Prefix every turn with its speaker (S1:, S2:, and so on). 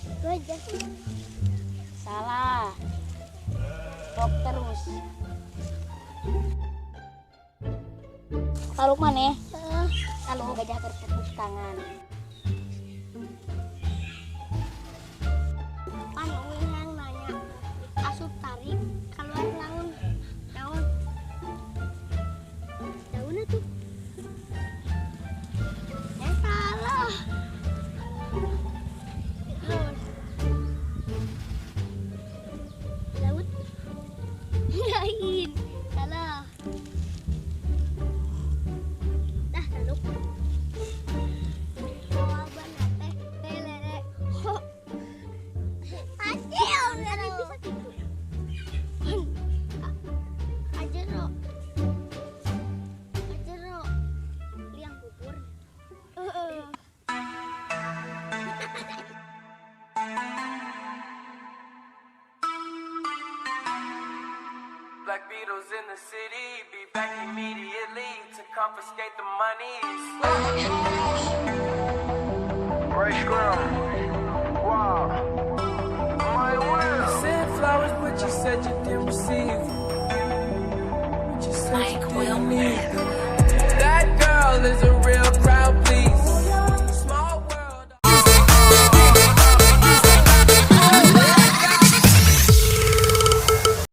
S1: Itu aja sih.
S2: Salah. Rock terus. Taruh mana? Kalau gajah bertepuk tangan.
S1: Anu yang nanya asup tarik keluar laun daun daunnya tuh salah laut laut lain salah dah lalu jawaban teh lele Acil, tadi bisa gitu. Ajero. Ajero. Liang bubur.
S3: Black Beatles in the city, be back immediately to confiscate the money.